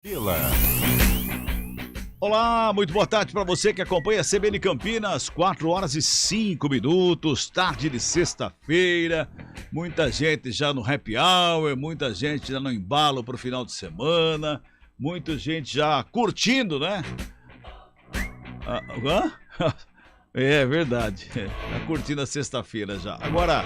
Vila. Olá, muito boa tarde para você que acompanha a CBN Campinas, 4h05, tarde de sexta-feira, muita gente já no happy hour, muita gente já no embalo para o final de semana, muita gente já curtindo, né? É verdade, tá curtindo a sexta-feira já. Agora,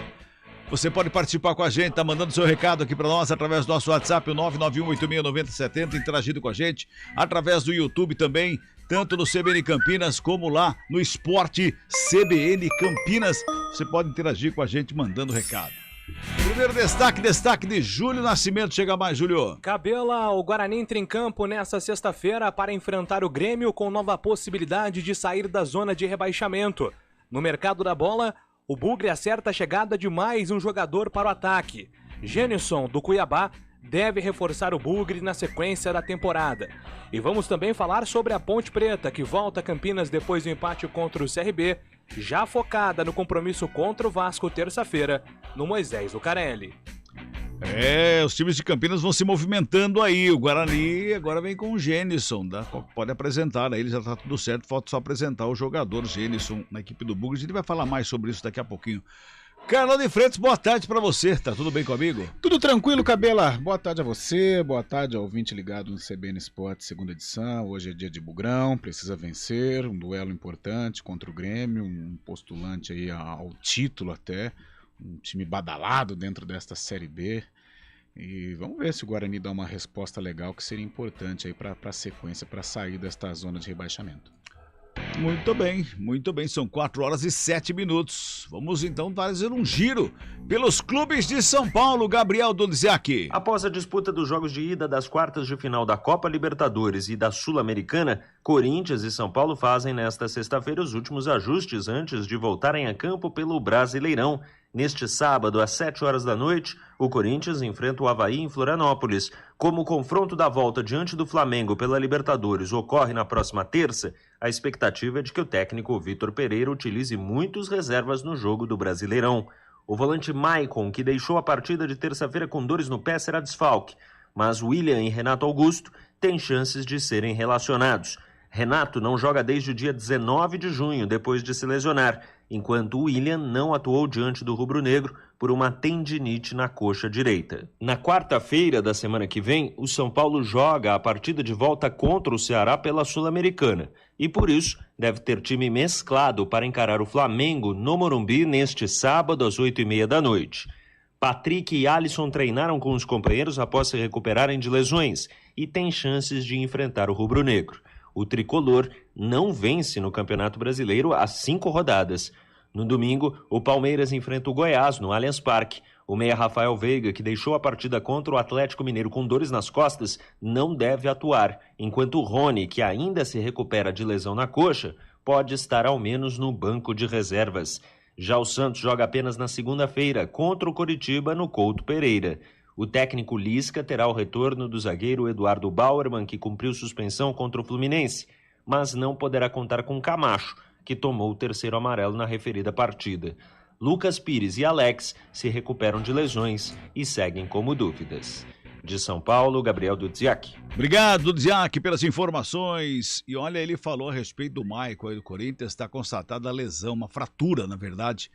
você pode participar com a gente, tá mandando seu recado aqui para nós através do nosso WhatsApp, o 991869070, interagindo com a gente, através do YouTube também, tanto no CBN Campinas como lá no Esporte CBN Campinas. Você pode interagir com a gente mandando recado. Primeiro destaque de Júlio Nascimento. Chega mais, Júlio. Cabela, o Guarani entra em campo nesta sexta-feira para enfrentar o Grêmio com nova possibilidade de sair da zona de rebaixamento. No mercado da bola, o Bugre acerta a chegada de mais um jogador para o ataque. Gênison, do Cuiabá, deve reforçar o Bugre na sequência da temporada. E vamos também falar sobre a Ponte Preta, que volta a Campinas depois do empate contra o CRB, já focada no compromisso contra o Vasco terça-feira, no Moisés Lucarelli. Os times de Campinas vão se movimentando aí. O Guarani agora vem com o Gênison, tá? Pode apresentar, aí ele já tá tudo certo, falta só apresentar o jogador Gênison na equipe do Bugre. A gente vai falar mais sobre isso daqui a pouquinho. Carlão de Freitas, boa tarde pra você, tá tudo bem comigo? Tudo tranquilo, Cabela. Boa tarde a você, boa tarde ao ouvinte ligado no CBN Esporte, segunda edição. Hoje é dia de Bugrão, precisa vencer, um duelo importante contra o Grêmio, um postulante aí ao título até, um time badalado dentro desta Série B. E vamos ver se o Guarani dá uma resposta legal, que seria importante aí para a sequência, para sair desta zona de rebaixamento. Muito bem, são 4h07. Vamos então fazer um giro pelos clubes de São Paulo. Gabriel Donziak. Após a disputa dos jogos de ida das quartas de final da Copa Libertadores e da Sul-Americana, Corinthians e São Paulo fazem nesta sexta-feira os últimos ajustes antes de voltarem a campo pelo Brasileirão. Neste sábado, às 7h da noite, o Corinthians enfrenta o Avaí em Florianópolis. Como o confronto da volta diante do Flamengo pela Libertadores ocorre na próxima terça, a expectativa é de que o técnico Vitor Pereira utilize muitos reservas no jogo do Brasileirão. O volante Maicon, que deixou a partida de terça-feira com dores no pé, será desfalque, mas William e Renato Augusto têm chances de serem relacionados. Renato não joga desde o dia 19 de junho, depois de se lesionar, enquanto William não atuou diante do rubro-negro por uma tendinite na coxa direita. Na quarta-feira da semana que vem, o São Paulo joga a partida de volta contra o Ceará pela Sul-Americana e, por isso, deve ter time mesclado para encarar o Flamengo no Morumbi neste sábado às 8h30 da noite. Patrick e Alisson treinaram com os companheiros após se recuperarem de lesões e têm chances de enfrentar o rubro-negro. O tricolor não vence no Campeonato Brasileiro há 5 rodadas. No domingo, o Palmeiras enfrenta o Goiás no Allianz Parque. O meia Rafael Veiga, que deixou a partida contra o Atlético Mineiro com dores nas costas, não deve atuar, enquanto o Rony, que ainda se recupera de lesão na coxa, pode estar ao menos no banco de reservas. Já o Santos joga apenas na segunda-feira contra o Coritiba no Couto Pereira. O técnico Lisca terá o retorno do zagueiro Eduardo Bauerman, que cumpriu suspensão contra o Fluminense, mas não poderá contar com Camacho, que tomou o terceiro amarelo na referida partida. Lucas Pires e Alex se recuperam de lesões e seguem como dúvidas. De São Paulo, Gabriel Dudziak. Obrigado, Dudziak, pelas informações. E olha, ele falou a respeito do Maicon aí do Corinthians, está constatada a lesão, uma fratura, na verdade,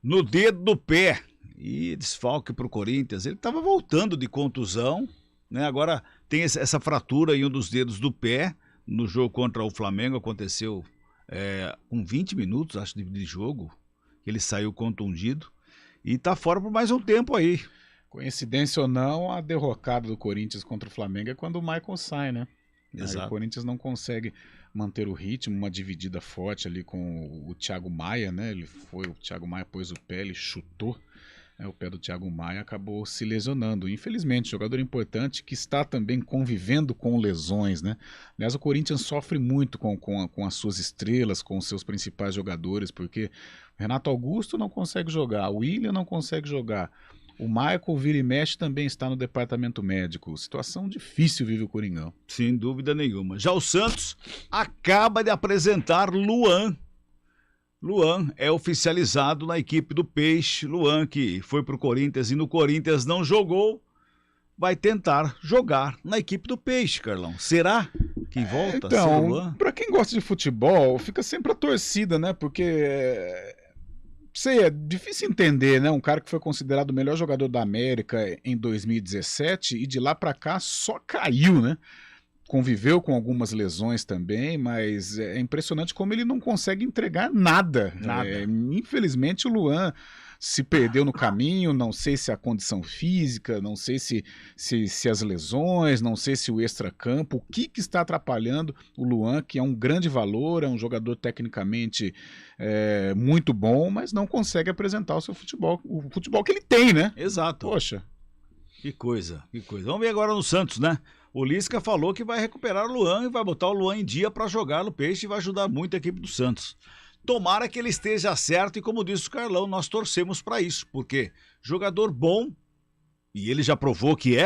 no dedo do pé. E desfalque para o Corinthians. Ele estava voltando de contusão, né? Agora tem essa fratura em um dos dedos do pé. No jogo contra o Flamengo aconteceu com 20 minutos, acho, de jogo. Ele saiu contundido e está fora por mais um tempo aí. Coincidência ou não, a derrocada do Corinthians contra o Flamengo é quando o Maicon sai, né? Exato. Aí o Corinthians não consegue manter o ritmo, uma dividida forte ali com o Thiago Maia, né? O Thiago Maia pôs o pé, ele chutou. O pé do Thiago Maia acabou se lesionando. Infelizmente, jogador importante que está também convivendo com lesões, né? Aliás, o Corinthians sofre muito com as suas estrelas, com os seus principais jogadores, porque o Renato Augusto não consegue jogar, o William não consegue jogar, o Michael vira e mexe também está no departamento médico. Situação difícil vive o Coringão. Sem dúvida nenhuma. Já o Santos acaba de apresentar Luan. Luan é oficializado na equipe do Peixe. Luan, que foi pro Corinthians e no Corinthians não jogou, vai tentar jogar na equipe do Peixe, Carlão. Será que volta? Então, para quem gosta de futebol, fica sempre a torcida, né? Porque sei, é difícil entender, né? Um cara que foi considerado o melhor jogador da América em 2017 e de lá para cá só caiu, né? Conviveu com algumas lesões também, mas é impressionante como ele não consegue entregar nada. Infelizmente o Luan se perdeu no caminho, não sei se a condição física, não sei se as lesões, não sei se o extracampo, o que está atrapalhando o Luan, que é um grande valor, é um jogador tecnicamente muito bom, mas não consegue apresentar o seu futebol, o futebol que ele tem, né? Exato. Poxa. Que coisa, que coisa. Vamos ver agora no Santos, né? O Lisca falou que vai recuperar o Luan e vai botar o Luan em dia para jogar no Peixe e vai ajudar muito a equipe do Santos. Tomara que ele esteja certo e, como disse o Carlão, nós torcemos para isso, porque jogador bom, e ele já provou que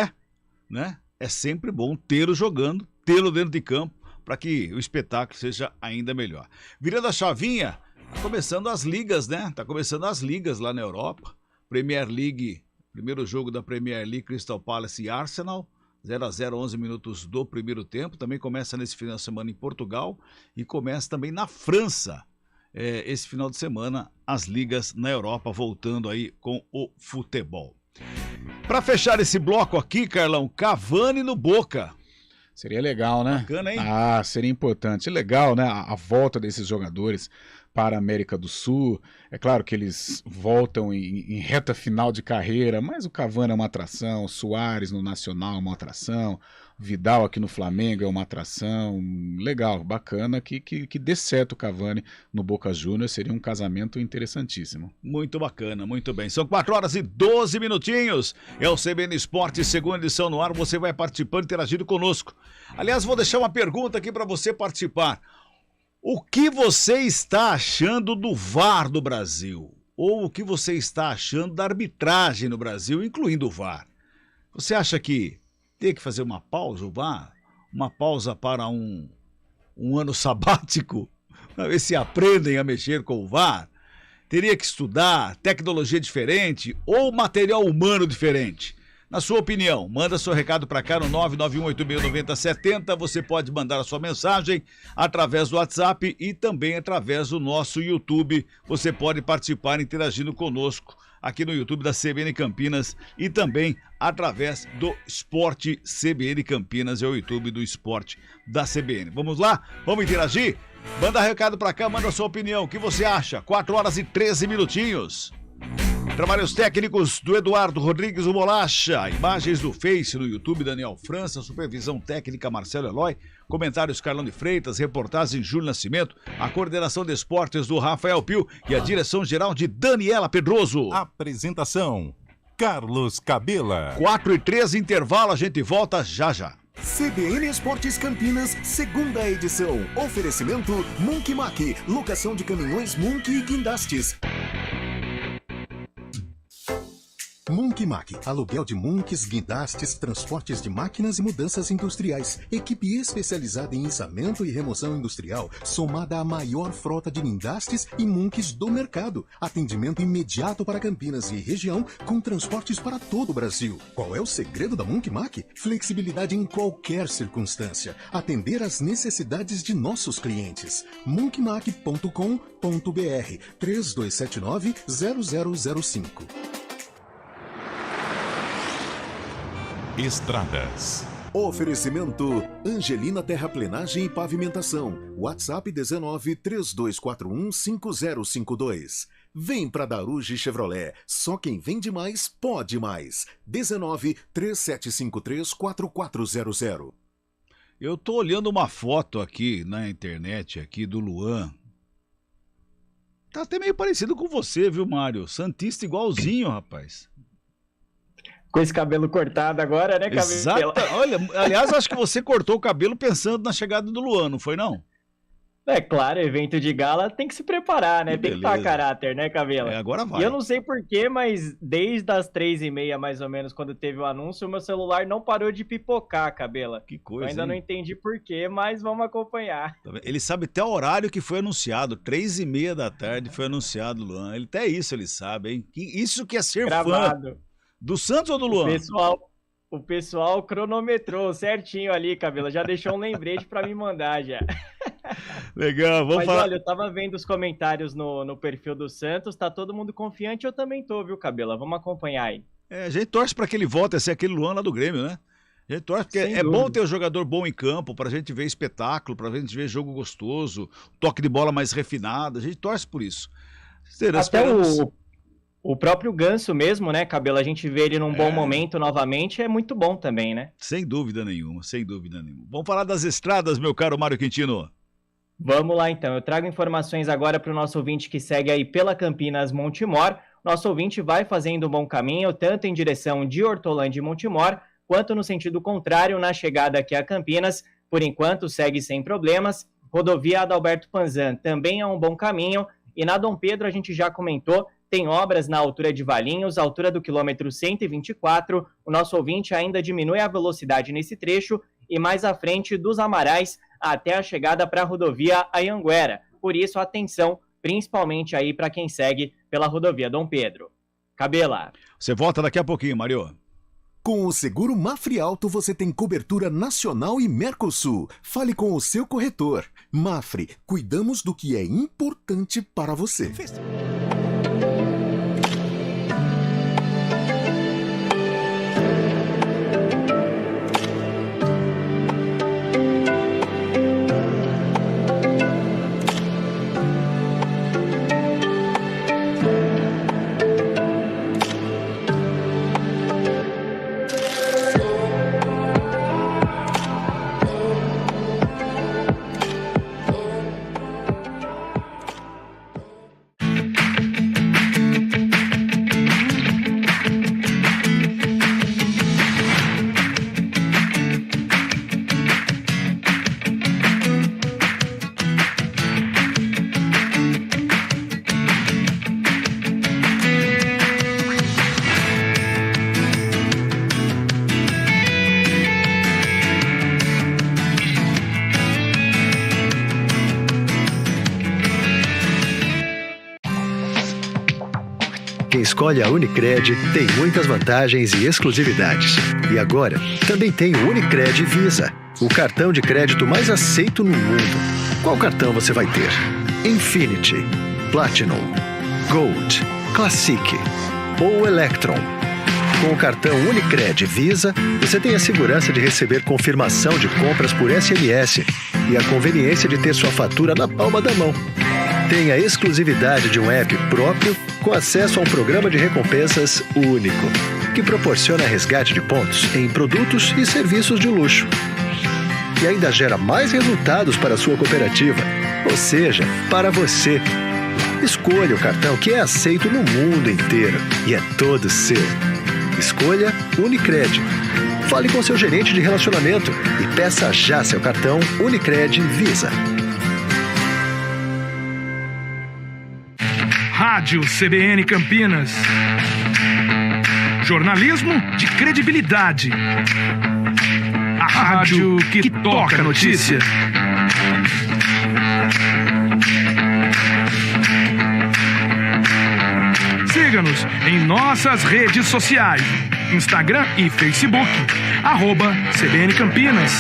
né? É sempre bom tê-lo jogando, tê-lo dentro de campo, para que o espetáculo seja ainda melhor. Virando a chavinha, tá começando as ligas, né? Tá começando as ligas lá na Europa. Premier League, primeiro jogo da Premier League, Crystal Palace e Arsenal. 0-0, 11 minutos do primeiro tempo. Também começa nesse final de semana em Portugal e começa também na França. Esse final de semana, as ligas na Europa voltando aí com o futebol. Para fechar esse bloco aqui, Carlão, Cavani no Boca. Seria legal, né? Bacana, hein? Seria importante. Legal, né? A volta desses jogadores para a América do Sul. É claro que eles voltam em reta final de carreira, mas o Cavani é uma atração, o Suárez no Nacional é uma atração, o Vidal aqui no Flamengo é uma atração. Legal, bacana, que dê certo o Cavani no Boca Juniors, seria um casamento interessantíssimo. Muito bacana, muito bem. São 4 horas e 12 minutinhos. É o CBN Esporte, segunda edição no ar. Você vai participando, interagindo conosco. Aliás, vou deixar uma pergunta aqui para você participar. O que você está achando do VAR do Brasil? Ou o que você está achando da arbitragem no Brasil, incluindo o VAR? Você acha que tem que fazer uma pausa, o VAR? Uma pausa para um ano sabático? Para ver se aprendem a mexer com o VAR? Teria que estudar tecnologia diferente ou material humano diferente? Na sua opinião, manda seu recado para cá no 991869070. Você pode mandar a sua mensagem através do WhatsApp e também através do nosso YouTube. Você pode participar interagindo conosco aqui no YouTube da CBN Campinas e também através do Esporte CBN Campinas, é o YouTube do Esporte da CBN. Vamos lá? Vamos interagir? Manda recado para cá, manda a sua opinião. O que você acha? 4 horas e 13 minutinhos. Trabalhos técnicos do Eduardo Rodrigues, o Bolacha. Imagens do Face, no YouTube, Daniel França. Supervisão técnica, Marcelo Eloy. Comentários, Carlão de Freitas. Reportagem, Júlio Nascimento. A coordenação de esportes do Rafael Pio. E a direção geral de Daniela Pedroso. Apresentação, Carlos Cabela. 4 e 13, intervalo. A gente volta já já. CBN Esportes Campinas, segunda edição. Oferecimento Monkey Mac. Locação de caminhões Monkey e guindastes. Monkey Mac, aluguel de monkeys, guindastes, transportes de máquinas e mudanças industriais. Equipe especializada em içamento e remoção industrial, somada à maior frota de guindastes e monkeys do mercado. Atendimento imediato para Campinas e região, com transportes para todo o Brasil. Qual é o segredo da Monkey Mac? Flexibilidade em qualquer circunstância. Atender às necessidades de nossos clientes. monkeymac.com.br 3279-0005. Estradas. Oferecimento Angelina Terraplenagem e Pavimentação. WhatsApp 19 3241 5052. Vem pra Daruge Chevrolet. Só quem vende mais pode mais. 19 3753 4400. Eu tô olhando uma foto aqui na internet aqui do Luan. Tá até meio parecido com você, viu, Mário? Santista igualzinho, rapaz. Com esse cabelo cortado agora, né, cabelo? Exato. Olha, aliás, acho que você cortou o cabelo pensando na chegada do Luan, não foi não? É claro, evento de gala tem que se preparar, né? Que tem que beleza. estar a caráter, né, Cabelo? Agora vai. E eu não sei porquê, mas desde as 3h30, mais ou menos, quando teve o anúncio, o meu celular não parou de pipocar, Cabela. Que coisa, eu ainda não entendi porquê, mas vamos acompanhar. Ele sabe até o horário que foi anunciado, 3h30 da tarde foi anunciado, Luan. Até isso ele sabe, hein? Isso que é ser Gravado. fã. Do Santos ou do Luan? O pessoal cronometrou certinho ali, Cabelo. Já deixou um lembrete pra me mandar já. Legal, vamos Mas falar. olha, eu tava vendo os comentários no perfil do Santos, tá todo mundo confiante, eu também tô, viu, Cabelo? Vamos acompanhar aí. A gente torce para que ele volte a ser aquele Luan lá do Grêmio, né? A gente torce porque Sem é dúvida. bom ter um jogador bom em campo, pra gente ver espetáculo, pra gente ver jogo gostoso, toque de bola mais refinado. A gente torce por isso. Até o próprio Ganso mesmo, né, Cabelo? A gente vê ele num bom momento novamente, é muito bom também, né? Sem dúvida nenhuma, sem dúvida nenhuma. Vamos falar das estradas, meu caro Mário Quintino. Vamos lá então, eu trago informações agora para o nosso ouvinte que segue aí pela Campinas Montemor. Nosso ouvinte vai fazendo um bom caminho, tanto em direção de Hortolândia e Montemor, quanto no sentido contrário, na chegada aqui a Campinas. Por enquanto, segue sem problemas. Rodovia Adalberto Panzan também é um bom caminho. E na Dom Pedro, a gente já comentou, tem obras na altura de Valinhos, altura do quilômetro 124. O nosso ouvinte ainda diminui a velocidade nesse trecho e mais à frente dos Amarais até a chegada para a rodovia Anhanguera. Por isso, atenção, principalmente aí para quem segue pela rodovia Dom Pedro. Cabela. Você volta daqui a pouquinho, Mário. Com o seguro Mafre Alto você tem cobertura nacional e Mercosul. Fale com o seu corretor. Mafre, cuidamos do que é importante para você. Quem escolhe a Unicred tem muitas vantagens e exclusividades. E agora, também tem o Unicred Visa, o cartão de crédito mais aceito no mundo. Qual cartão você vai ter? Infinity, Platinum, Gold, Classic ou Electron? Com o cartão Unicred Visa, você tem a segurança de receber confirmação de compras por SMS e a conveniência de ter sua fatura na palma da mão. Tem a exclusividade de um app próprio com acesso a um programa de recompensas único, que proporciona resgate de pontos em produtos e serviços de luxo. E ainda gera mais resultados para a sua cooperativa, ou seja, para você. Escolha o cartão que é aceito no mundo inteiro e é todo seu. Escolha Unicred. Fale com seu gerente de relacionamento e peça já seu cartão Unicred Visa. Rádio CBN Campinas. Jornalismo de credibilidade. A rádio que toca a notícia. Siga-nos em nossas redes sociais. Instagram e Facebook. @CBN Campinas.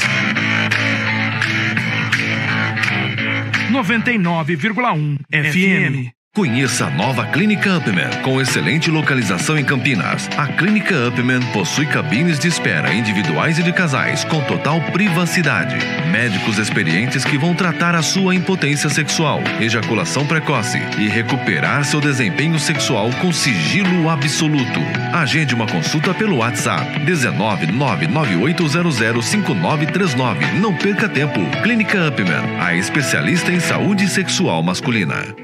99,1 FM. Conheça a nova Clínica Upman, com excelente localização em Campinas. A Clínica Upman possui cabines de espera individuais e de casais, com total privacidade. Médicos experientes que vão tratar a sua impotência sexual, ejaculação precoce e recuperar seu desempenho sexual com sigilo absoluto. Agende uma consulta pelo WhatsApp 19998005939. Não perca tempo. Clínica Upman, a especialista em saúde sexual masculina.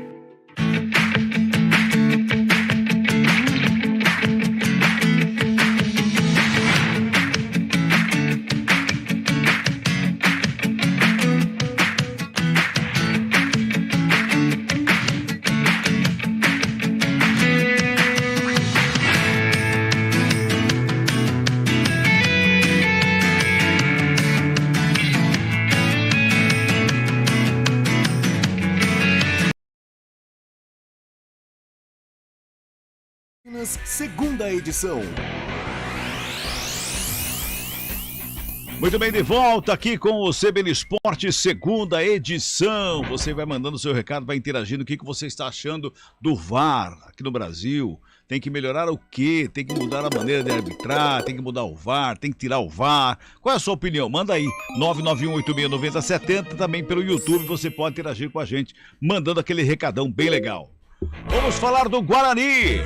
Segunda edição. Muito bem, de volta aqui com o CBN Esporte, segunda edição. Você vai mandando seu recado, vai interagindo. O que você está achando do VAR aqui no Brasil? Tem que melhorar o quê? Tem que mudar a maneira de arbitrar, tem que mudar o VAR, tem que tirar o VAR. Qual é a sua opinião? Manda aí, 991869070. Também pelo YouTube você pode interagir com a gente, mandando aquele recadão bem legal. Vamos falar do Guarani.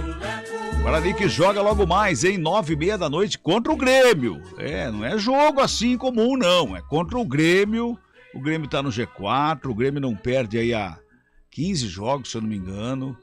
Guarani que joga logo mais, hein? 9h30 da noite contra o Grêmio. Não é jogo assim comum, não. É contra o Grêmio. O Grêmio tá no G4. O Grêmio não perde aí há 15 jogos, se eu não me engano.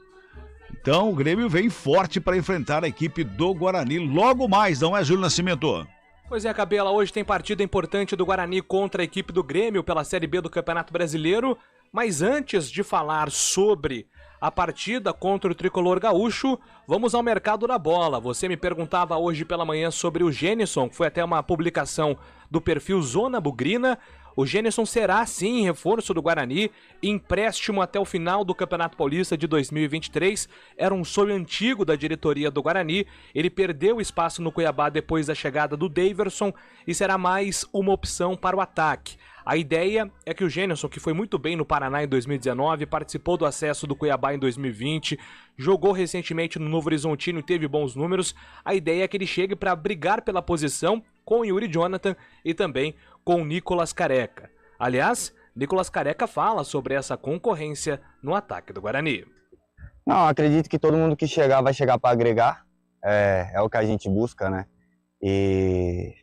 Então o Grêmio vem forte para enfrentar a equipe do Guarani logo mais, não é, Júlio Nascimento? Pois é, Cabela, hoje tem partida importante do Guarani contra a equipe do Grêmio pela Série B do Campeonato Brasileiro. Mas antes de falar sobre a partida contra o Tricolor Gaúcho, vamos ao mercado da bola. Você me perguntava hoje pela manhã sobre o Gênison, que foi até uma publicação do perfil Zona Bugrina. O Gênison será, sim, reforço do Guarani, empréstimo até o final do Campeonato Paulista de 2023. Era um sonho antigo da diretoria do Guarani. Ele perdeu espaço no Cuiabá depois da chegada do Daverson e será mais uma opção para o ataque. A ideia é que o Gênison, que foi muito bem no Paraná em 2019, participou do acesso do Cuiabá em 2020, jogou recentemente no Novo Horizontino e teve bons números. A ideia é que ele chegue para brigar pela posição com o Yuri Jonathan e também com o Nicolas Careca. Aliás, Nicolas Careca fala sobre essa concorrência no ataque do Guarani. Não, acredito que todo mundo que chegar vai chegar para agregar, é o que a gente busca, né? E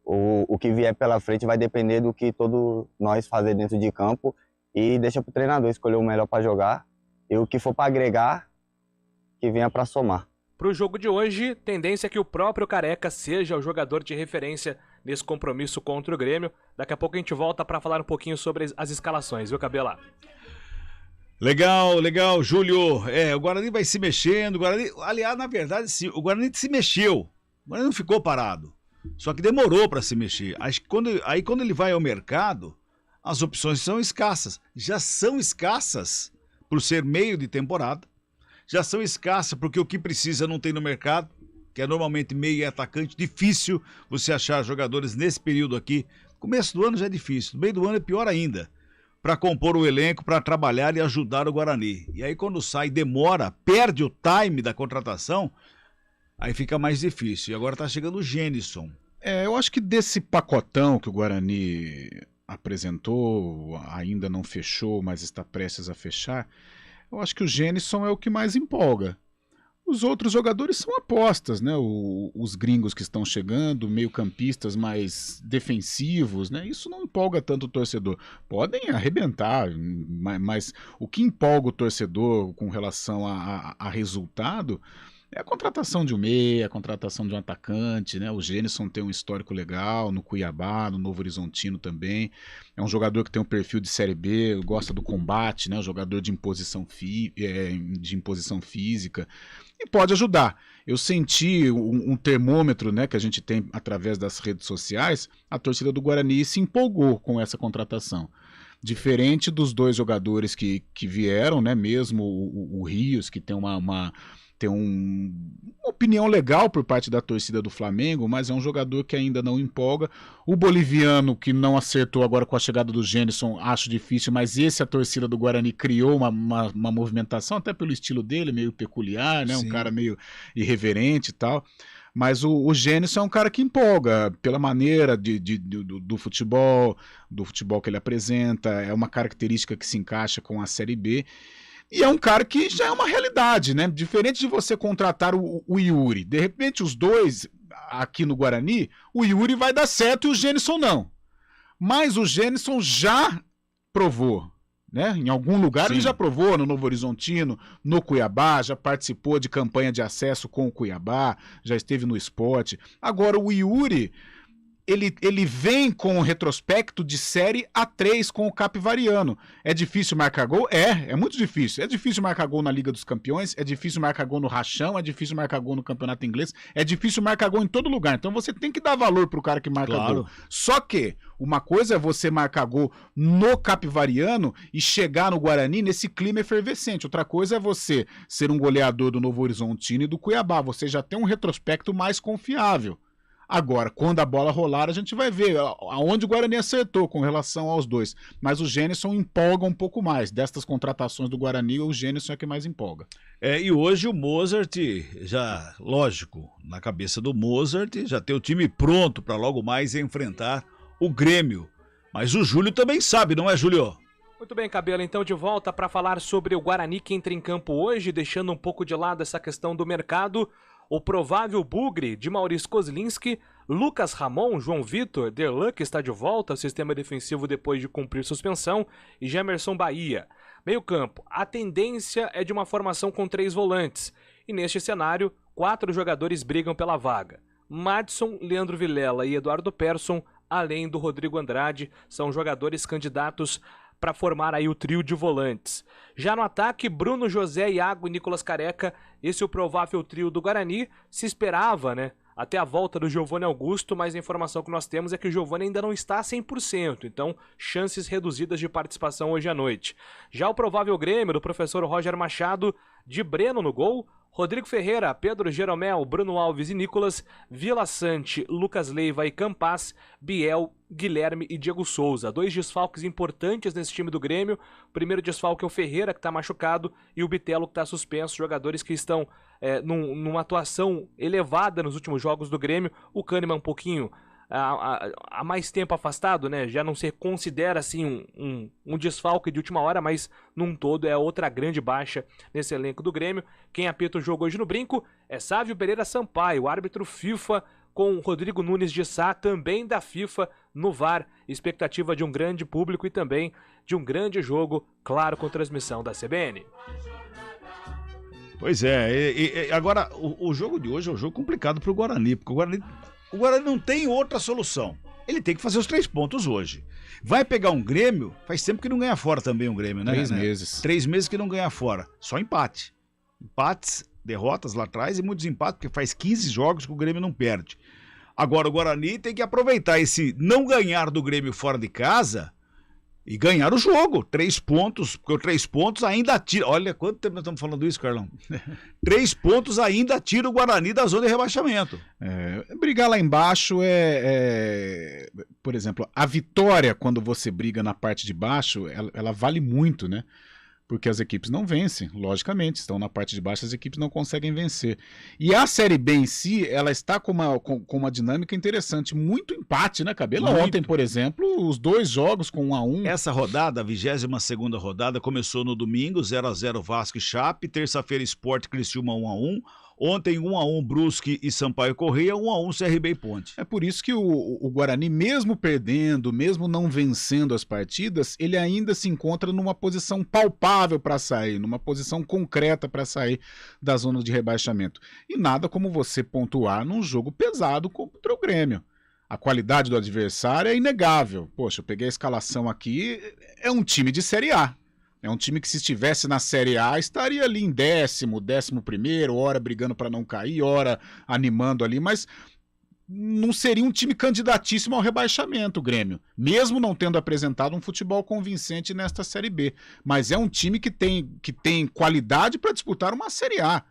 o que vier pela frente vai depender do que todos nós fazer dentro de campo e deixa para o treinador escolher o melhor para jogar e o que for para agregar, que venha para somar. Para o jogo de hoje, tendência é que o próprio Careca seja o jogador de referência nesse compromisso contra o Grêmio. Daqui a pouco a gente volta para falar um pouquinho sobre as escalações, viu, Cabela? Legal, O Guarani vai se mexendo. Aliás, na verdade, sim, o Guarani se mexeu. O Guarani não ficou parado. Só que demorou para se mexer. Acho que quando ele vai ao mercado, as opções são escassas. Já são escassas por ser meio de temporada. Já são escassas porque o que precisa não tem no mercado, que é normalmente meio e atacante. Difícil você achar jogadores nesse período aqui. Começo do ano já é difícil, no meio do ano é pior ainda. Para compor o elenco, para trabalhar e ajudar o Guarani. E aí quando sai, demora, perde o time da contratação, aí fica mais difícil. E agora tá chegando o Gênison. Eu acho que desse pacotão que o Guarani apresentou, ainda não fechou, mas está prestes a fechar, eu acho que o Gênison é o que mais empolga. Os outros jogadores são apostas, né? Os gringos que estão chegando, meio-campistas mais defensivos, né? Isso não empolga tanto o torcedor. Podem arrebentar, mas o que empolga o torcedor com relação a resultado é a contratação de um meia, a contratação de um atacante, né? O Gênison tem um histórico legal no Cuiabá, no Novo Horizontino também. É um jogador que tem um perfil de Série B, gosta do combate, né? Um jogador de imposição física e pode ajudar. Eu senti um termômetro, né, que a gente tem através das redes sociais. A torcida do Guarani se empolgou com essa contratação. Diferente dos dois jogadores que vieram, né? Mesmo o Rios, que tem uma opinião legal por parte da torcida do Flamengo, mas é um jogador que ainda não empolga. O boliviano, que não acertou agora com a chegada do Gênison, acho difícil, mas a torcida do Guarani criou uma movimentação, até pelo estilo dele, meio peculiar, né? Um cara meio irreverente e tal. Mas o Gênison é um cara que empolga pela maneira do futebol que ele apresenta, é uma característica que se encaixa com a Série B. E é um cara que já é uma realidade, né? Diferente de você contratar o Yuri. De repente, os dois aqui no Guarani, o Yuri vai dar certo e o Gênison não. Mas o Gênison já provou, né? Em algum lugar ele já provou, no Novo Horizontino, no Cuiabá, já participou de campanha de acesso com o Cuiabá, já esteve no Sport. Agora, o Yuri, ele vem com um retrospecto de Série A3 com o Capivariano. É difícil marcar gol? É muito difícil. É difícil marcar gol na Liga dos Campeões, é difícil marcar gol no Rachão, é difícil marcar gol no Campeonato Inglês, é difícil marcar gol em todo lugar. Então você tem que dar valor pro cara que marca gol. Só que uma coisa é você marcar gol no Capivariano e chegar no Guarani nesse clima efervescente. Outra coisa é você ser um goleador do Novo Horizontino e do Cuiabá. Você já tem um retrospecto mais confiável. Agora, quando a bola rolar, a gente vai ver aonde o Guarani acertou com relação aos dois. Mas o Gênison empolga um pouco mais. Destas contratações do Guarani, o Gênison é que mais empolga. E hoje o Mozart, já, lógico, na cabeça do Mozart, já tem o time pronto para logo mais enfrentar o Grêmio. Mas o Júlio também sabe, não é, Júlio? Muito bem, Cabelo, então de volta para falar sobre o Guarani que entra em campo hoje, deixando um pouco de lado essa questão do mercado. O provável bugre de Maurício Kozlinski, Lucas Ramon, João Vitor, Derlan, que está de volta ao sistema defensivo depois de cumprir suspensão, e Gemerson Bahia. Meio campo, a tendência é de uma formação com 3 volantes, e neste cenário, 4 jogadores brigam pela vaga. Madison, Leandro Vilela e Eduardo Persson, além do Rodrigo Andrade, são jogadores candidatos para formar aí o trio de volantes. Já no ataque, Bruno José, Iago e Nicolas Careca, esse é o provável trio do Guarani. Se esperava, né, até a volta do Giovani Augusto, mas a informação que nós temos é que o Giovani ainda não está a 100%, então chances reduzidas de participação hoje à noite. Já o provável Grêmio do professor Roger Machado, de Breno no gol, Rodrigo Ferreira, Pedro Jeromel, Bruno Alves e Nicolas, Vila Sante, Lucas Leiva e Campas, Biel, Guilherme e Diego Souza. 2 desfalques importantes nesse time do Grêmio. O primeiro desfalque é o Ferreira, que está machucado, e o Bitelo, que está suspenso. Jogadores que estão numa atuação elevada nos últimos jogos do Grêmio. O Kahneman um pouquinho há mais tempo afastado, né? Já não se considera assim um desfalque de última hora, mas num todo é outra grande baixa nesse elenco do Grêmio. Quem apita o jogo hoje no Brinco é Sávio Pereira Sampaio, árbitro FIFA, com Rodrigo Nunes de Sá, também da FIFA, no VAR. Expectativa de um grande público e também de um grande jogo, claro, com transmissão da CBN. Pois é, agora o jogo de hoje é um jogo complicado para o Guarani, porque o Guarani não tem outra solução. Ele tem que fazer os 3 pontos hoje. Vai pegar um Grêmio, faz tempo que não ganha fora também um Grêmio, né? 3 meses. 3 meses que não ganha fora. Só empate. Empates, derrotas lá atrás e muitos empates, porque faz 15 jogos que o Grêmio não perde. Agora o Guarani tem que aproveitar esse não ganhar do Grêmio fora de casa e ganhar o jogo. 3 pontos, porque os 3 pontos ainda tira. Olha, quanto tempo nós estamos falando isso, Carlão? 3 pontos ainda tira o Guarani da zona de rebaixamento. Brigar lá embaixo por exemplo, a vitória quando você briga na parte de baixo, ela vale muito, né? Porque as equipes não vencem, logicamente, estão na parte de baixo, as equipes não conseguem vencer. E a Série B em si, ela está com uma dinâmica interessante, muito empate, né, Cabelo? Muito. Ontem, por exemplo, os 2 jogos com 1-1. Essa rodada, a 22ª rodada, começou no domingo, 0-0 Vasco e Chape, terça-feira Sport Criciúma 1-1, ontem 1-1 Brusque e Sampaio Corrêa, 1-1 CRB e Ponte. É por isso que o Guarani, mesmo perdendo, mesmo não vencendo as partidas, ele ainda se encontra numa posição palpável para sair, numa posição concreta para sair da zona de rebaixamento. E nada como você pontuar num jogo pesado contra o Grêmio. A qualidade do adversário é inegável. Poxa, eu peguei a escalação aqui, é um time de Série A. É um time que, se estivesse na Série A, estaria ali em 11º, hora brigando para não cair, hora animando ali, mas não seria um time candidatíssimo ao rebaixamento, o Grêmio, mesmo não tendo apresentado um futebol convincente nesta Série B. Mas é um time que tem qualidade para disputar uma Série A.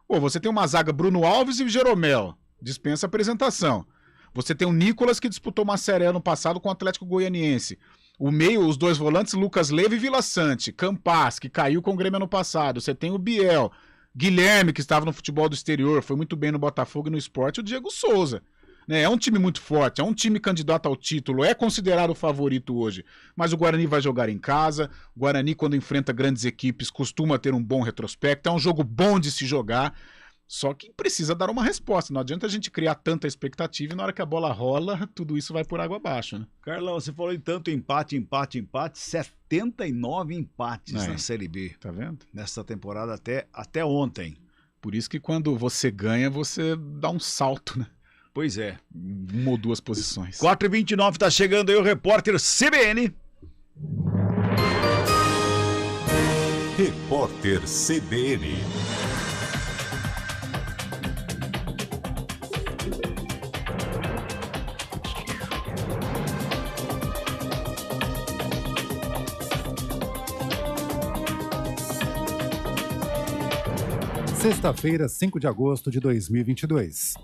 Pô, você tem uma zaga Bruno Alves e Jeromel, dispensa apresentação. Você tem o Nicolas, que disputou uma Série A no passado com o Atlético Goianiense. O meio, os 2 volantes, Lucas Leiva e Vila Sante. Campas, que caiu com o Grêmio ano passado. Você tem o Biel. Guilherme, que estava no futebol do exterior, foi muito bem no Botafogo e no Sport. E o Diego Souza. É um time muito forte, é um time candidato ao título, é considerado o favorito hoje. Mas o Guarani vai jogar em casa. O Guarani, quando enfrenta grandes equipes, costuma ter um bom retrospecto. É um jogo bom de se jogar. Só que precisa dar uma resposta. Não adianta a gente criar tanta expectativa e na hora que a bola rola, tudo isso vai por água abaixo, né? Carlão, você falou em tanto empate, 79 empates na Série B. Tá vendo? Nessa temporada até ontem. Por isso que quando você ganha, você dá um salto, né? Pois é. 1 ou 2 posições. 4h29, tá chegando aí o repórter CBN. Repórter CBN. Sexta-feira, 5 de agosto de 2022.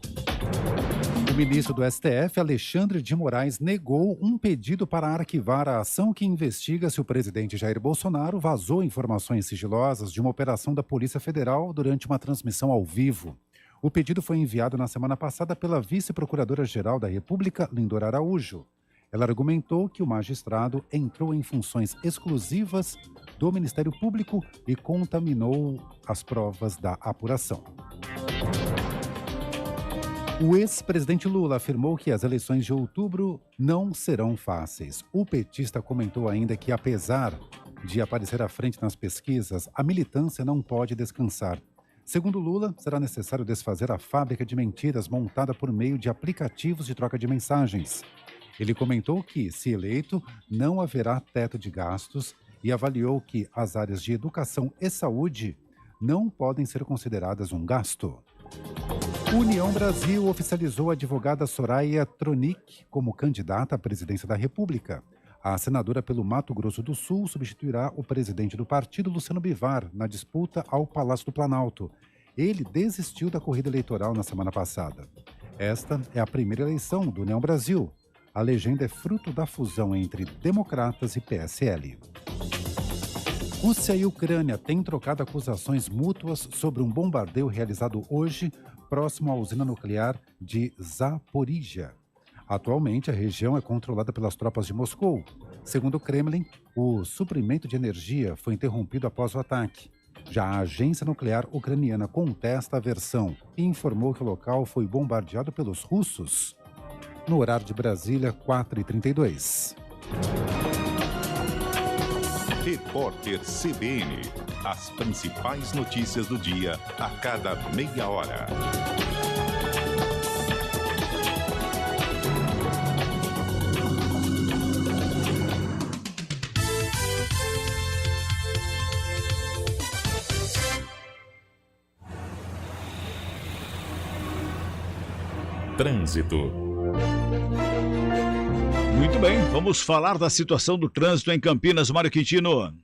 O ministro do STF, Alexandre de Moraes, negou um pedido para arquivar a ação que investiga se o presidente Jair Bolsonaro vazou informações sigilosas de uma operação da Polícia Federal durante uma transmissão ao vivo. O pedido foi enviado na semana passada pela vice-procuradora-geral da República, Lindor Araújo. Ela argumentou que o magistrado entrou em funções exclusivas do Ministério Público e contaminou as provas da apuração. O ex-presidente Lula afirmou que as eleições de outubro não serão fáceis. O petista comentou ainda que, apesar de aparecer à frente nas pesquisas, a militância não pode descansar. Segundo Lula, será necessário desfazer a fábrica de mentiras montada por meio de aplicativos de troca de mensagens. Ele comentou que, se eleito, não haverá teto de gastos e avaliou que as áreas de educação e saúde não podem ser consideradas um gasto. União Brasil oficializou a advogada Soraya Tronic como candidata à presidência da República. A senadora pelo Mato Grosso do Sul substituirá o presidente do partido, Luciano Bivar, na disputa ao Palácio do Planalto. Ele desistiu da corrida eleitoral na semana passada. Esta é a primeira eleição do União Brasil. A legenda é fruto da fusão entre democratas e PSL. Rússia e Ucrânia têm trocado acusações mútuas sobre um bombardeio realizado hoje próximo à usina nuclear de Zaporizhia. Atualmente, a região é controlada pelas tropas de Moscou. Segundo o Kremlin, o suprimento de energia foi interrompido após o ataque. Já a agência nuclear ucraniana contesta a versão e informou que o local foi bombardeado pelos russos. No horário de Brasília, 4h32. Repórter CBN. As principais notícias do dia a cada meia hora. Trânsito. Muito bem, vamos falar da situação do trânsito em Campinas, Mário Quintino.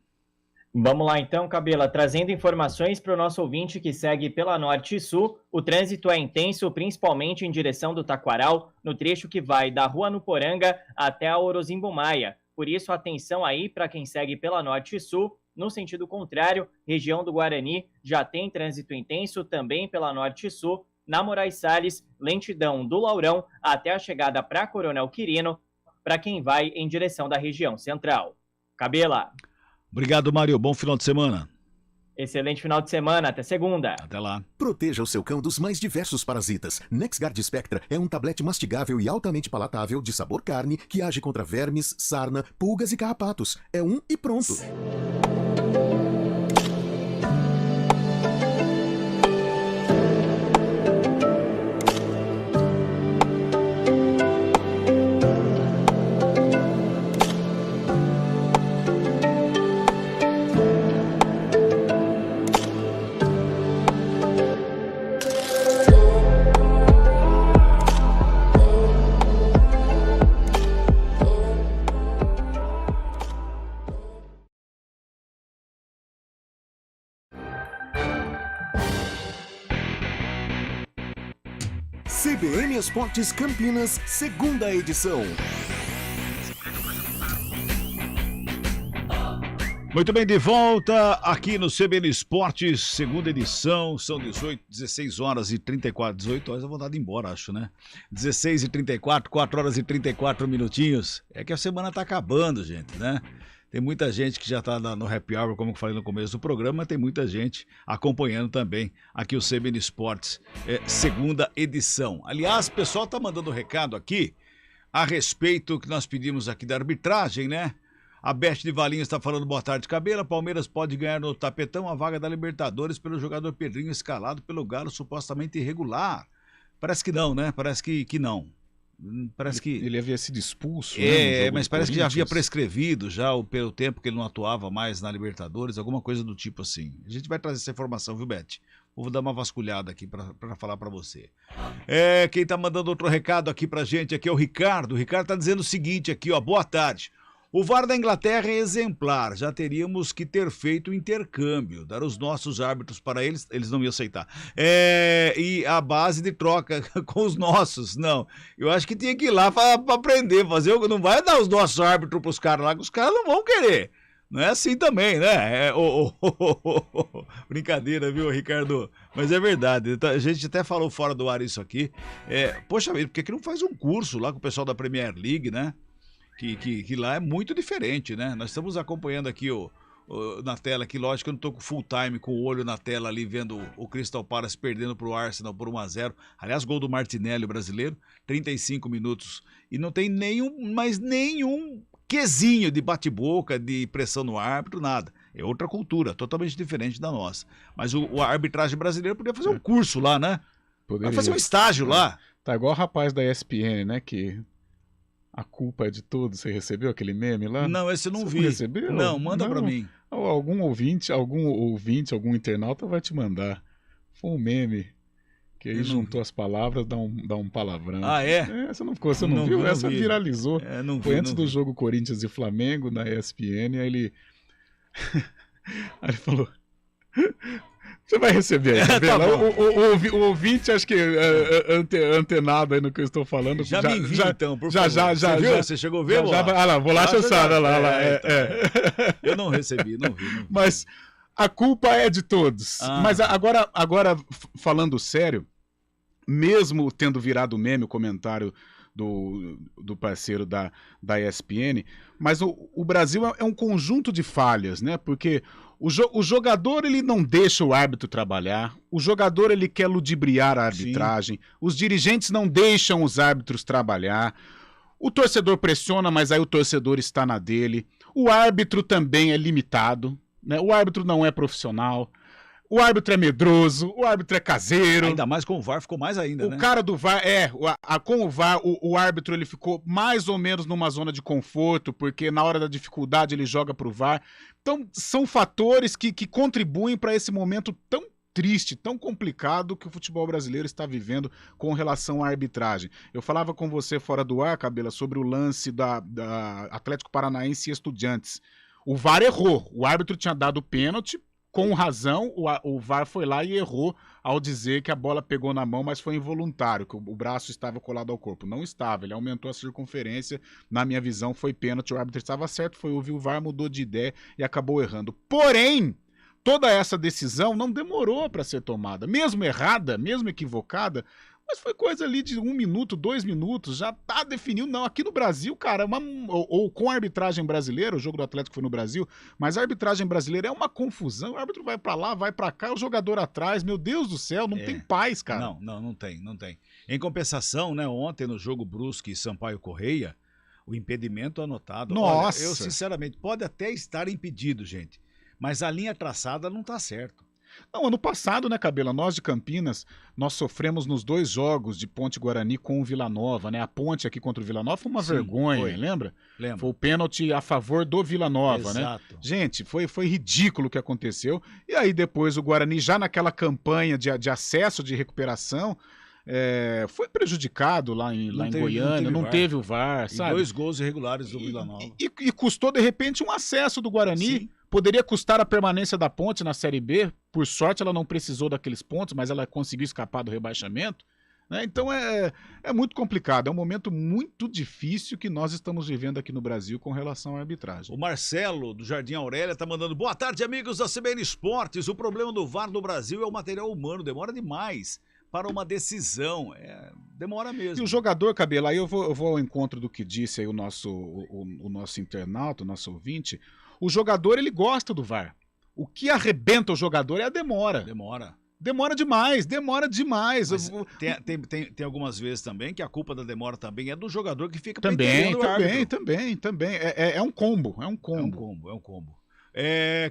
Vamos lá então, Cabela, trazendo informações para o nosso ouvinte que segue pela Norte e Sul. O trânsito é intenso, principalmente em direção do Taquaral, no trecho que vai da Rua Nuporanga até a Orozimbo Maia. Por isso, atenção aí para quem segue pela Norte e Sul. No sentido contrário, região do Guarani já tem trânsito intenso também pela Norte e Sul. Na Moraes Salles, lentidão do Laurão até a chegada para Coronel Quirino, para quem vai em direção da região central. Cabela. Obrigado, Mário. Bom final de semana. Excelente final de semana. Até segunda. Até lá. Proteja o seu cão dos mais diversos parasitas. NexGard Spectra é um tablete mastigável e altamente palatável de sabor carne que age contra vermes, sarna, pulgas e carrapatos. É um e pronto. CBN Esportes Campinas, segunda edição. Muito bem, de volta aqui no CBN Esportes, segunda edição, são 16 horas e 34, 18 horas, eu vou dar embora, acho, né? 16 e 34, 4 horas e 34 minutinhos. É que a semana tá acabando, gente, né? Tem muita gente que já está no happy hour, como eu falei no começo do programa, mas tem muita gente acompanhando também aqui o CBN Esportes, segunda edição. Aliás, o pessoal está mandando recado aqui a respeito que nós pedimos aqui da arbitragem, né? A Beth de Valinhos está falando boa tarde, Cabela. Palmeiras pode ganhar no tapetão a vaga da Libertadores pelo jogador Pedrinho escalado pelo Galo, supostamente irregular. Parece que não, né? Parece que não. Parece que ele havia sido expulso, né, mas parece que já havia prescrevido já pelo tempo que ele não atuava mais na Libertadores, alguma coisa do tipo assim. A gente vai trazer essa informação, viu, Beth? Vou dar uma vasculhada aqui para falar para você. Quem tá mandando outro recado aqui pra gente aqui é o Ricardo. O Ricardo tá dizendo o seguinte aqui, ó, boa tarde. O VAR da Inglaterra é exemplar, já teríamos que ter feito o intercâmbio, dar os nossos árbitros para eles, eles não iam aceitar. E a base de troca com os nossos, não. Eu acho que tinha que ir lá para aprender, não vai dar os nossos árbitros para os caras lá, que os caras não vão querer. Não é assim também, né? Brincadeira, viu, Ricardo? Mas é verdade. A gente até falou fora do ar isso aqui. Poxa vida, por que não faz um curso lá com o pessoal da Premier League, né? Que lá é muito diferente, né? Nós estamos acompanhando aqui na tela, aqui, lógico que eu não estou com full time, com o olho na tela ali, vendo o Crystal Palace perdendo para o Arsenal por 1-0. Aliás, gol do Martinelli, o brasileiro, 35 minutos. E não tem nenhum quesinho de bate-boca, de pressão no árbitro, nada. É outra cultura, totalmente diferente da nossa. Mas a arbitragem brasileira podia fazer um curso lá, né? Poderia fazer um estágio lá. Tá igual o rapaz da ESPN, né? Que a culpa é de todos. Você recebeu aquele meme lá? Não, esse eu não vi. Você recebeu? Não, manda pra mim. Algum ouvinte, algum internauta vai te mandar. Foi um meme. Que aí juntou as palavras, dá um palavrão. Ah, é? Você não viu? Não essa vi. viralizou. Foi antes do jogo Corinthians e Flamengo, na ESPN, aí ele... aí ele falou... Você vai receber aí, tá o ouvinte, acho que antenado aí no que eu estou falando. Já me envia, então, por favor. Já viu? Você chegou a ver? Vou lá acessar. Eu não recebi, não vi. Mas a culpa é de todos. Mas agora, falando sério, mesmo tendo virado meme o comentário do parceiro da ESPN, mas o Brasil é um conjunto de falhas, né? Porque o jogador, ele não deixa o árbitro trabalhar, o jogador, ele quer ludibriar a arbitragem, os dirigentes não deixam os árbitros trabalhar, o torcedor pressiona, mas aí o torcedor está na dele, o árbitro também é limitado, né? O árbitro não é profissional, o árbitro é medroso, o árbitro é caseiro. Ainda mais com o VAR ficou mais ainda, né? O cara do VAR, com o VAR, o árbitro ele ficou mais ou menos numa zona de conforto, porque na hora da dificuldade ele joga pro VAR. Então, são fatores que contribuem para esse momento tão triste, tão complicado que o futebol brasileiro está vivendo com relação à arbitragem. Eu falava com você fora do ar, Cabela, sobre o lance da Atlético Paranaense e Estudiantes. O VAR errou, o árbitro tinha dado pênalti, com razão, o VAR foi lá e errou ao dizer que a bola pegou na mão, mas foi involuntário, que o braço estava colado ao corpo. Não estava, ele aumentou a circunferência, na minha visão foi pênalti, o árbitro estava certo, foi ouvir o VAR, mudou de ideia e acabou errando. Porém, toda essa decisão não demorou para ser tomada, mesmo errada, mesmo equivocada, mas foi coisa ali de 1 minuto, 2 minutos, já tá definido. Não, aqui no Brasil, cara, ou com a arbitragem brasileira, o jogo do Atlético foi no Brasil, mas a arbitragem brasileira é uma confusão, o árbitro vai pra lá, vai pra cá, o jogador atrás, meu Deus do céu, não tem paz, cara. Não tem. Em compensação, né, ontem no jogo Brusque e Sampaio Correia, o impedimento anotado. Nossa! Olha, eu sinceramente, pode até estar impedido, gente, mas a linha traçada não tá certo. Não, ano passado, né, Cabela, nós de Campinas, nós sofremos nos 2 jogos de Ponte Guarani com o Vila Nova, né? A Ponte aqui contra o Vila Nova foi uma vergonha, lembra? Lembro. Foi o pênalti a favor do Vila Nova, né? Gente, foi ridículo o que aconteceu. E aí depois o Guarani, já naquela campanha de acesso, de recuperação, foi prejudicado lá em Goiânia, não teve o VAR, sabe? 2 gols irregulares do Vila Nova. E custou, de repente, um acesso do Guarani. Sim. Poderia custar a permanência da Ponte na Série B. Por sorte, ela não precisou daqueles pontos, mas ela conseguiu escapar do rebaixamento. Né? Então é muito complicado. É um momento muito difícil que nós estamos vivendo aqui no Brasil com relação à arbitragem. O Marcelo, do Jardim Aurélia, está mandando: boa tarde, amigos da CBN Esportes. O problema do VAR no Brasil é o material humano. Demora demais para uma decisão. Demora mesmo. E o jogador, Cabela, aí eu vou ao encontro do que disse aí o nosso internauta, o nosso ouvinte. O jogador, ele gosta do VAR. O que arrebenta o jogador é a demora. Demora demais. Mas tem algumas vezes também que a culpa da demora também é do jogador que fica perdendo o árbitro. Também. É um combo. É um combo.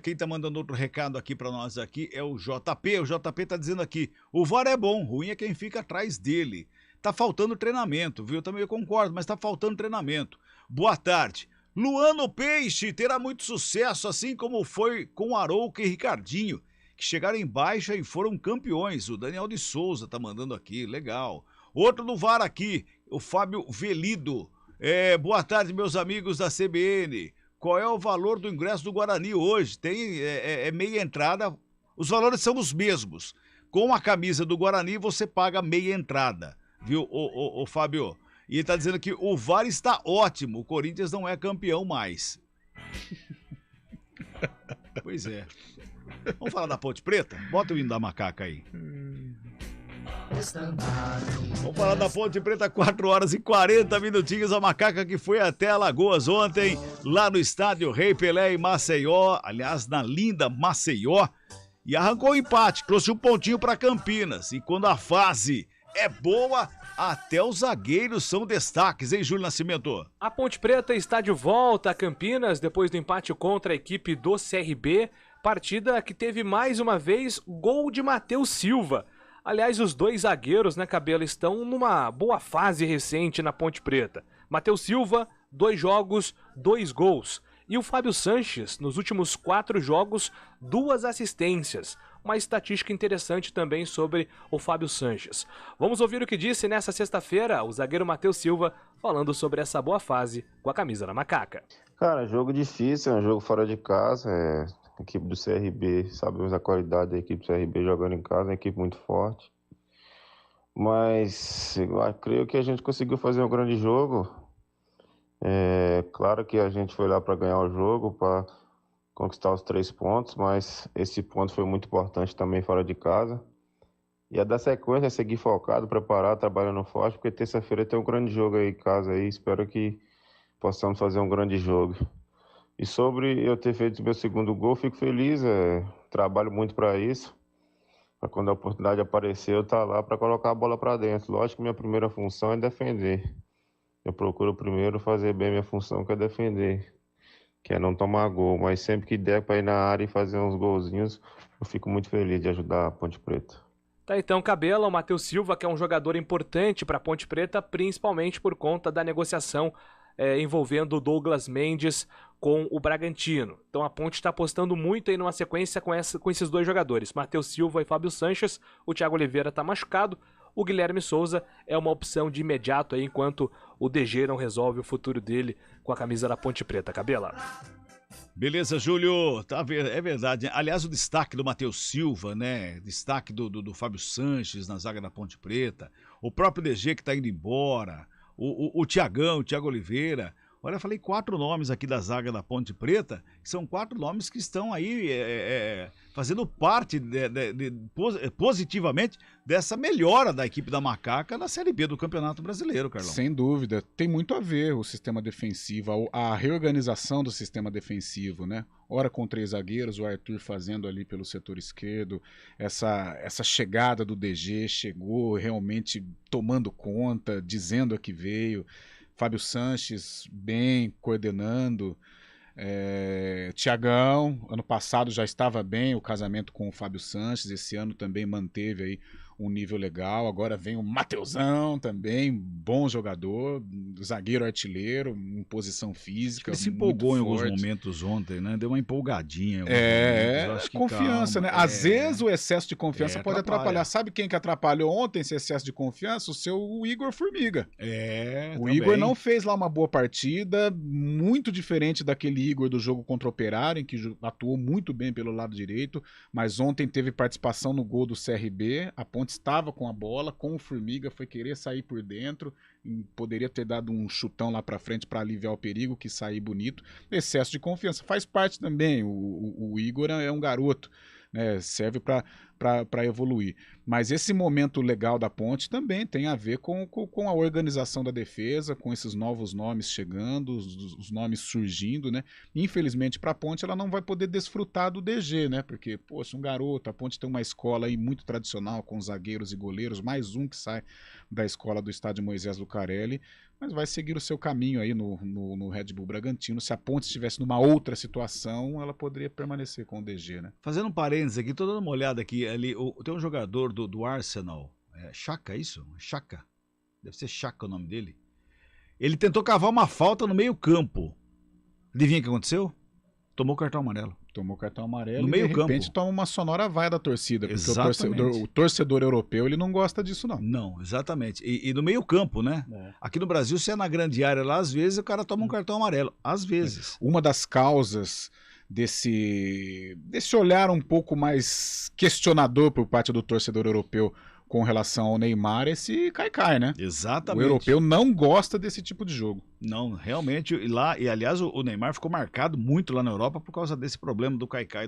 Quem tá mandando outro recado aqui para nós aqui é o JP. O JP tá dizendo aqui: o VAR é bom, ruim é quem fica atrás dele. Tá faltando treinamento, viu? Eu também concordo, mas tá faltando treinamento. Boa tarde. Luano Peixe terá muito sucesso, assim como foi com Arouca e Ricardinho, que chegaram em baixa e foram campeões. O Daniel de Souza tá mandando aqui, legal. Outro do VAR aqui, o Fábio Velido. Boa tarde, meus amigos da CBN. qual é o valor do ingresso do Guarani hoje. Tem meia entrada, os valores são os mesmos. Com a camisa do Guarani você paga meia entrada, viu, o Fábio? E ele tá dizendo que o VAR está ótimo, o Corinthians não é campeão mais. Pois é. Vamos falar da Ponte Preta? Bota o hino da macaca aí. Vamos falar da Ponte Preta, 4 horas e 40 minutinhos. A macaca que foi até Alagoas ontem, lá no estádio Rei Pelé em Maceió, aliás, na linda Maceió, e arrancou o empate, trouxe um pontinho para Campinas. E quando a fase é boa, até os zagueiros são destaques, hein, Júlio Nascimento? A Ponte Preta está de volta a Campinas depois do empate contra a equipe do CRB, partida que teve mais uma vez gol de Matheus Silva. Aliás, os dois zagueiros, né, Cabelo, estão numa boa fase recente na Ponte Preta. Matheus Silva, 2 jogos, 2 gols. E o Fábio Sanches, nos últimos 4 jogos, 2 assistências. Uma estatística interessante também sobre o Fábio Sanches. Vamos ouvir o que disse nessa sexta-feira o zagueiro Matheus Silva, falando sobre essa boa fase com a camisa da macaca. Cara, jogo difícil, é um jogo fora de casa, a equipe do CRB, sabemos a qualidade da equipe do CRB jogando em casa, é uma equipe muito forte. Mas eu creio que a gente conseguiu fazer um grande jogo. Claro que a gente foi lá para ganhar o jogo, para conquistar os 3 pontos, mas esse ponto foi muito importante também fora de casa. E a dar sequência, seguir focado, preparado, trabalhando forte, porque terça-feira tem um grande jogo aí em casa, aí, espero que possamos fazer um grande jogo. E sobre eu ter feito meu segundo gol, fico feliz, trabalho muito para isso, para quando a oportunidade aparecer eu estar lá para colocar a bola para dentro. Lógico que minha primeira função é defender. Eu procuro primeiro fazer bem minha função, que é defender, que é não tomar gol, mas sempre que der para ir na área e fazer uns golzinhos, eu fico muito feliz de ajudar a Ponte Preta. Tá, então, Cabelo, o Matheus Silva, que é um jogador importante para a Ponte Preta, principalmente por conta da negociação envolvendo o Douglas Mendes com o Bragantino. Então a Ponte está apostando muito aí numa sequência com esses 2 jogadores, Matheus Silva e Fábio Sanches. O Thiago Oliveira está machucado, o Guilherme Souza é uma opção de imediato aí, enquanto o DG não resolve o futuro dele com a camisa da Ponte Preta. Cabela. Beleza, Júlio, é verdade. Aliás, o destaque do Matheus Silva, né? Destaque do Fábio Sanches na zaga da Ponte Preta, o próprio DG que está indo embora, o Thiagão, o Thiago Oliveira. Olha, eu falei 4 nomes aqui da zaga da Ponte Preta, que são 4 nomes que estão aí fazendo parte positivamente dessa melhora da equipe da Macaca na Série B do Campeonato Brasileiro, Carlão. Sem dúvida, tem muito a ver o sistema defensivo, a reorganização do sistema defensivo, né? Ora com 3 zagueiros, o Arthur fazendo ali pelo setor esquerdo, essa chegada do DG, chegou realmente tomando conta, dizendo a que veio. Fábio Sanches bem, coordenando. Thiagão, ano passado já estava bem o casamento com o Fábio Sanches, esse ano também manteve aí um nível legal. Agora vem o Mateusão também, bom jogador, zagueiro artilheiro, em posição física. Ele se empolgou em alguns momentos ontem, né? Deu uma empolgadinha. Acho que confiança, calma, né? Às vezes o excesso de confiança pode atrapalhar. Sabe quem que atrapalhou ontem esse excesso de confiança? O seu Igor Formiga. O Igor não fez lá uma boa partida, muito diferente daquele Igor do jogo contra o Operário, em que atuou muito bem pelo lado direito, mas ontem teve participação no gol do CRB, a Ponte estava com a bola, com o Formiga, foi querer sair por dentro, poderia ter dado um chutão lá pra frente para aliviar o perigo, que sair bonito. Excesso de confiança faz parte também, o Igor é um garoto, né? Serve para evoluir. Mas esse momento legal da Ponte também tem a ver com a organização da defesa, com esses novos nomes chegando, os nomes surgindo, né? Infelizmente para a Ponte ela não vai poder desfrutar do DG, né? Porque, poxa, um garoto, a Ponte tem uma escola aí muito tradicional com zagueiros e goleiros, mais um que sai da escola do estádio Moisés Lucarelli, mas vai seguir o seu caminho aí no Red Bull Bragantino. Se a Ponte estivesse numa outra situação, ela poderia permanecer com o DG, né? Fazendo um parênteses aqui, tô dando uma olhada aqui, ali, tem um jogador do Arsenal, Xhaka, é isso? Xhaka, deve ser Xhaka o nome dele. Ele tentou cavar uma falta no meio campo. Adivinha o que aconteceu? Tomou cartão amarelo. Tomou cartão amarelo no e meio de repente campo. toma uma sonora vai da torcida, porque Exatamente. o torcedor europeu ele não gosta disso não. Não, exatamente. E no meio campo, né? Aqui no Brasil, se é na grande área lá, às vezes o cara toma um cartão amarelo. Às vezes. Uma das causas desse olhar um pouco mais questionador por parte do torcedor europeu com relação ao Neymar, esse cai-cai, né? Exatamente. O europeu não gosta desse tipo de jogo. Não, realmente, e aliás o Neymar ficou marcado muito lá na Europa por causa desse problema do cai-cai,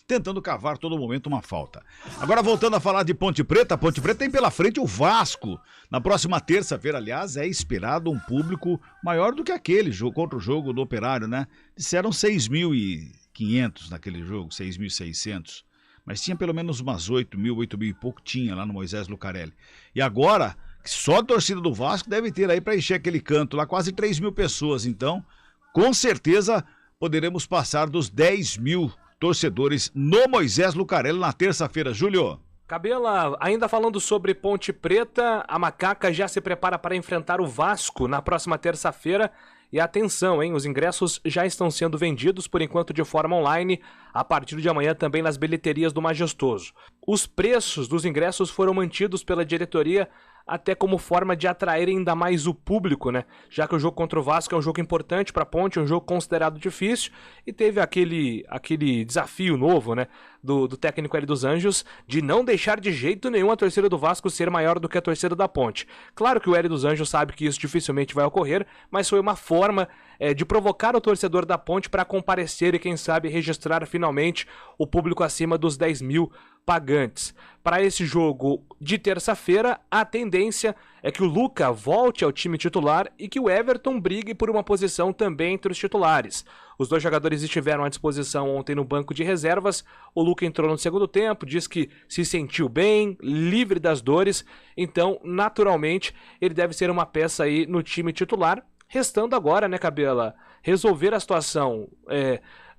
tentando cavar todo momento uma falta. Agora voltando a falar de Ponte Preta, a Ponte Preta tem pela frente o Vasco. Na próxima terça-feira, aliás, é esperado um público maior do que aquele jogo, contra o jogo do Operário, né? Disseram 6.500 naquele jogo, 6.600. Mas tinha pelo menos umas 8.000 e pouco tinha lá no Moisés Lucarelli. E agora, só a torcida do Vasco deve ter aí para encher aquele canto lá, quase 3.000 pessoas. Então, com certeza, poderemos passar dos 10.000 torcedores no Moisés Lucarelli na terça-feira. Júlio. Cabela, ainda falando sobre Ponte Preta, a Macaca já se prepara para enfrentar o Vasco na próxima terça-feira. E atenção, hein? Os ingressos já estão sendo vendidos, por enquanto de forma online, a partir de amanhã também nas bilheterias do Majestoso. Os preços dos ingressos foram mantidos pela diretoria até como forma de atrair ainda mais o público, né? Já que o jogo contra o Vasco é um jogo importante para a Ponte, é um jogo considerado difícil, e teve aquele desafio novo, né? Do técnico Hélio dos Anjos, de não deixar de jeito nenhum a torcida do Vasco ser maior do que a torcida da Ponte. Claro que o Hélio dos Anjos sabe que isso dificilmente vai ocorrer, mas foi uma forma de provocar o torcedor da Ponte para comparecer e, quem sabe, registrar finalmente o público acima dos 10.000 pagantes. Para esse jogo de terça-feira, a tendência é que o Luca volte ao time titular e que o Everton brigue por uma posição também entre os titulares. Os dois jogadores estiveram à disposição ontem no banco de reservas. O Luca entrou no segundo tempo, diz que se sentiu bem, livre das dores, então, naturalmente, ele deve ser uma peça aí no time titular. Restando agora, né, Cabela, resolver a situação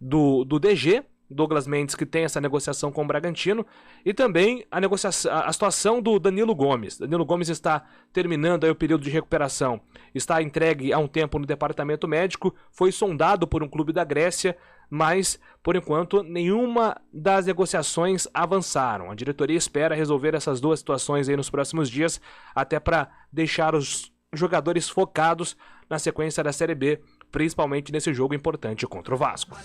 do DG, Douglas Mendes, que tem essa negociação com o Bragantino, e também a situação do Danilo Gomes. Danilo Gomes está terminando aí o período de recuperação, está entregue há um tempo no departamento médico, foi sondado por um clube da Grécia, mas, por enquanto, nenhuma das negociações avançaram. A diretoria espera resolver essas duas situações aí nos próximos dias, até para deixar os jogadores focados na sequência da Série B, principalmente nesse jogo importante contra o Vasco.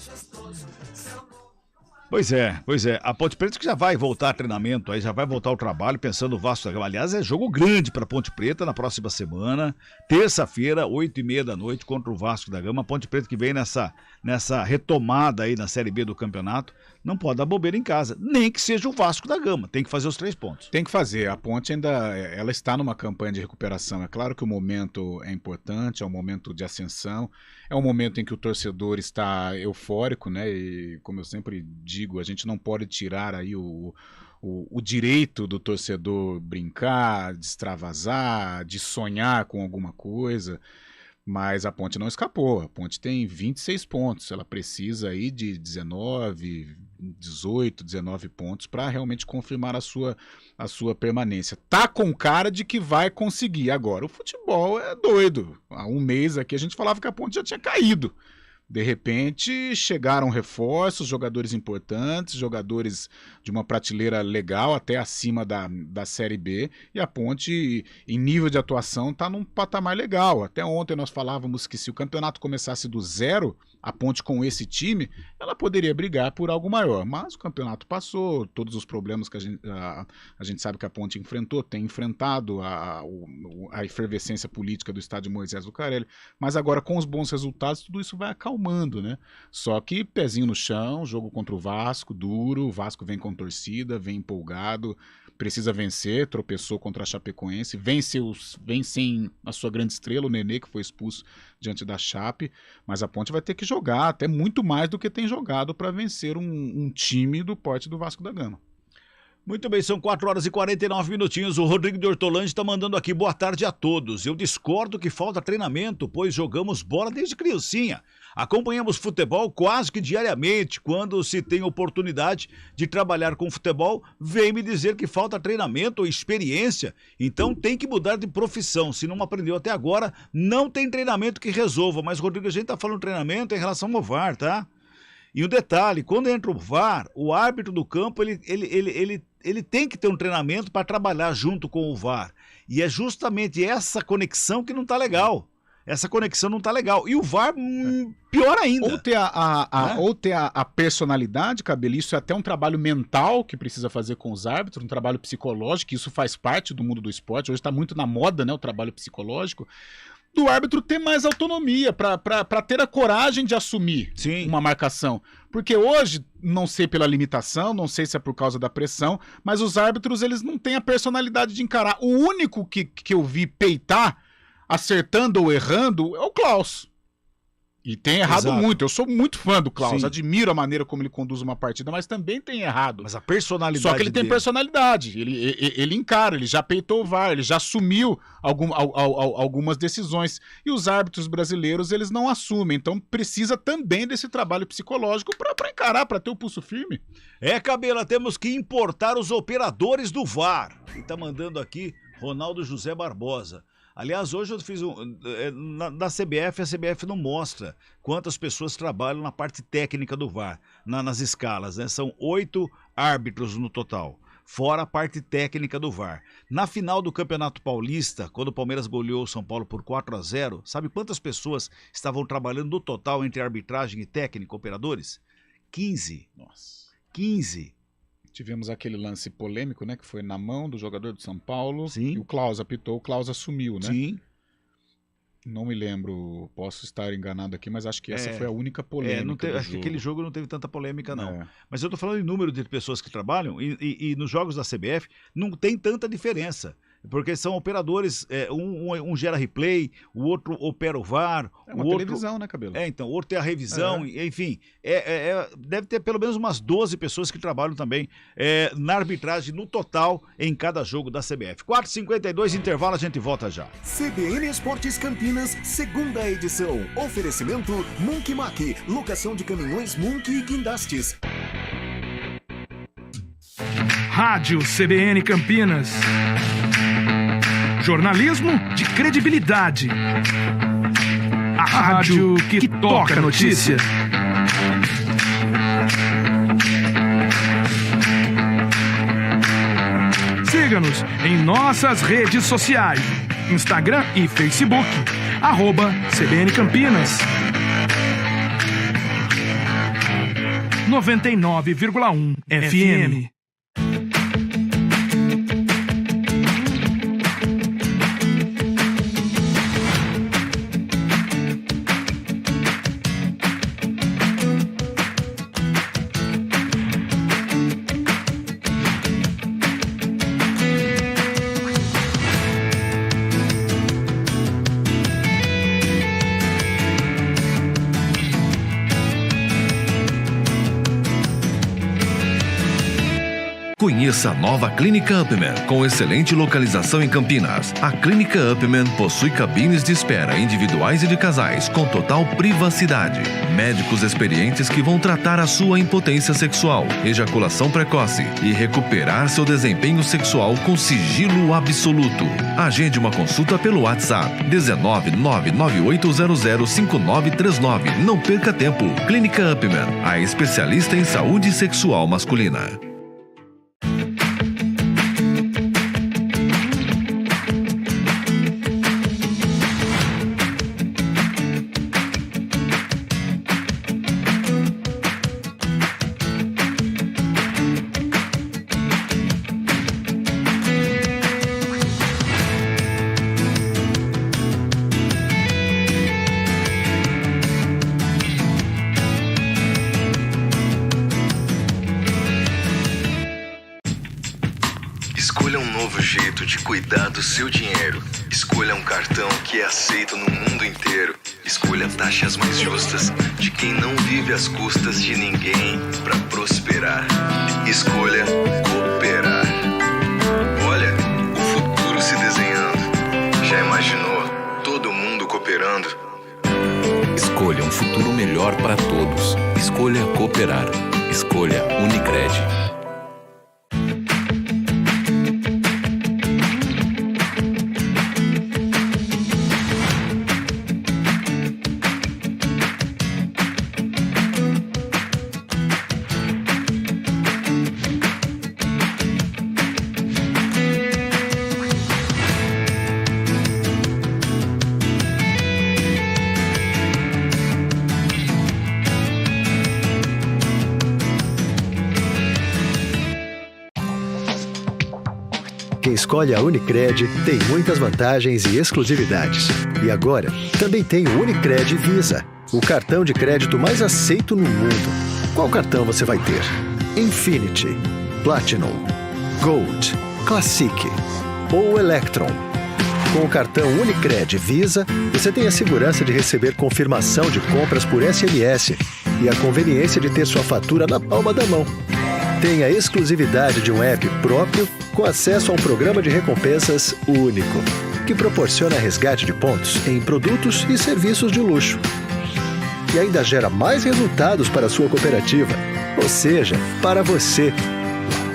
Pois é. A Ponte Preta que já vai voltar a treinamento, aí já vai voltar ao trabalho, pensando no Vasco da Gama. Aliás, é jogo grande para a Ponte Preta na próxima semana, terça-feira, 8h30 da noite, contra o Vasco da Gama. A Ponte Preta que vem nessa retomada aí na Série B do campeonato, não pode dar bobeira em casa, nem que seja o Vasco da Gama, tem que fazer os 3 pontos. Tem que fazer, a Ponte ela está numa campanha de recuperação, é claro que o momento é importante, é um momento de ascensão, é um momento em que o torcedor está eufórico, né, e como eu sempre digo, a gente não pode tirar aí o direito do torcedor brincar, de extravasar, de sonhar com alguma coisa, mas a Ponte não escapou, a Ponte tem 26 pontos, ela precisa aí de 18, 19 pontos para realmente confirmar a sua permanência. Tá com cara de que vai conseguir. Agora, o futebol é doido. Há um mês aqui a gente falava que a Ponte já tinha caído. De repente, chegaram reforços, jogadores importantes, jogadores de uma prateleira legal, até acima da Série B, e a Ponte, em nível de atuação, está num patamar legal. Até ontem nós falávamos que se o campeonato começasse do zero, a Ponte com esse time, ela poderia brigar por algo maior. Mas o campeonato passou, todos os problemas que a gente sabe que a Ponte enfrentou, tem enfrentado a efervescência política do estádio Moisés Lucarelli, mas agora com os bons resultados, tudo isso vai acalmando, né? Só que pezinho no chão, jogo contra o Vasco, duro, o Vasco vem com torcida, vem empolgado, precisa vencer, tropeçou contra a Chapecoense, vem sem a sua grande estrela, o Nenê, que foi expulso diante da Chape, mas a Ponte vai ter que jogar até muito mais do que tem jogado para vencer um time do porte do Vasco da Gama. Muito bem, são 4h49. O Rodrigo de Hortolândia está mandando aqui, boa tarde a todos. Eu discordo que falta treinamento, pois jogamos bola desde criancinha. Acompanhamos futebol quase que diariamente. Quando se tem oportunidade de trabalhar com futebol, vem me dizer que falta treinamento ou experiência. Então tem que mudar de profissão. Se não aprendeu até agora, não tem treinamento que resolva. Mas, Rodrigo, a gente está falando treinamento em relação ao VAR, tá? E um detalhe, quando entra o VAR, o árbitro do campo, ele tem que ter um treinamento para trabalhar junto com o VAR. E é justamente essa conexão que não está legal. Essa conexão não tá legal. E o VAR, pior ainda. Ou ter a personalidade, Cabelo, isso é até um trabalho mental que precisa fazer com os árbitros, um trabalho psicológico, isso faz parte do mundo do esporte. Hoje está muito na moda, né, o trabalho psicológico. Do árbitro ter mais autonomia, para ter a coragem de assumir uma marcação. Porque hoje, não sei pela limitação, não sei se é por causa da pressão, mas os árbitros, eles não têm a personalidade de encarar. O único que eu vi peitar, acertando ou errando, é o Klaus. E tem errado muito. Eu sou muito fã do Klaus. Sim. Admiro a maneira como ele conduz uma partida, mas também tem errado. Mas a personalidade Só que ele tem personalidade. Ele encara, ele já peitou o VAR, ele já assumiu algumas decisões. E os árbitros brasileiros, eles não assumem. Então precisa também desse trabalho psicológico para encarar, para ter o pulso firme. Cabelo, temos que importar os operadores do VAR. E tá mandando aqui Ronaldo José Barbosa. Aliás, hoje eu fiz na CBF, a CBF não mostra quantas pessoas trabalham na parte técnica do VAR, nas escalas, né? São 8 árbitros no total, fora a parte técnica do VAR. Na final do Campeonato Paulista, quando o Palmeiras goleou o São Paulo por 4-0, sabe quantas pessoas estavam trabalhando no total entre arbitragem e técnico, operadores? 15. Nossa. 15. Tivemos aquele lance polêmico, né? Que foi na mão do jogador do São Paulo. Sim. E o Klaus apitou, o Klaus assumiu, né? Sim. Não me lembro, posso estar enganado aqui, mas acho que essa foi a única polêmica. Acho que aquele jogo não teve tanta polêmica, não. Mas eu tô falando em número de pessoas que trabalham e nos jogos da CBF não tem tanta diferença. Porque são operadores, um gera replay, o outro opera o VAR. É uma televisão, né, Cabelo? Então, o outro tem a revisão, enfim. Deve ter pelo menos umas 12 pessoas que trabalham também na arbitragem, no total, em cada jogo da CBF. 4h52, intervalo, a gente volta já. CBN Esportes Campinas, segunda edição. Oferecimento Monkey Mac, locação de caminhões Monkey e guindastes. Rádio CBN Campinas. Jornalismo de credibilidade. A rádio que toca a notícia. Siga-nos em nossas redes sociais. Instagram e Facebook. @CBN Campinas. 99,1 FM. Conheça a nova Clínica Upman, com excelente localização em Campinas. A Clínica Upman possui cabines de espera individuais e de casais, com total privacidade. Médicos experientes que vão tratar a sua impotência sexual, ejaculação precoce e recuperar seu desempenho sexual com sigilo absoluto. Agende uma consulta pelo WhatsApp 19998005939. Não perca tempo. Clínica Upman, a especialista em saúde sexual masculina. Escolha um novo jeito de cuidar do seu dinheiro. Escolha um cartão que é aceito no mundo inteiro. Escolha taxas mais justas de quem não vive às custas de ninguém para prosperar. Escolha cooperar. Olha, o futuro se desenhando. Já imaginou todo mundo cooperando? Escolha um futuro melhor para todos. Escolha cooperar. Escolha Unicred. escolhe a Unicred tem muitas vantagens e exclusividades. E agora, também tem o Unicred Visa, o cartão de crédito mais aceito no mundo. Qual cartão você vai ter? Infinity, Platinum, Gold, Classic ou Electron? Com o cartão Unicred Visa, você tem a segurança de receber confirmação de compras por SMS e a conveniência de ter sua fatura na palma da mão. Tem a exclusividade de um app próprio com acesso a um programa de recompensas único, que proporciona resgate de pontos em produtos e serviços de luxo. E ainda gera mais resultados para a sua cooperativa, ou seja, para você.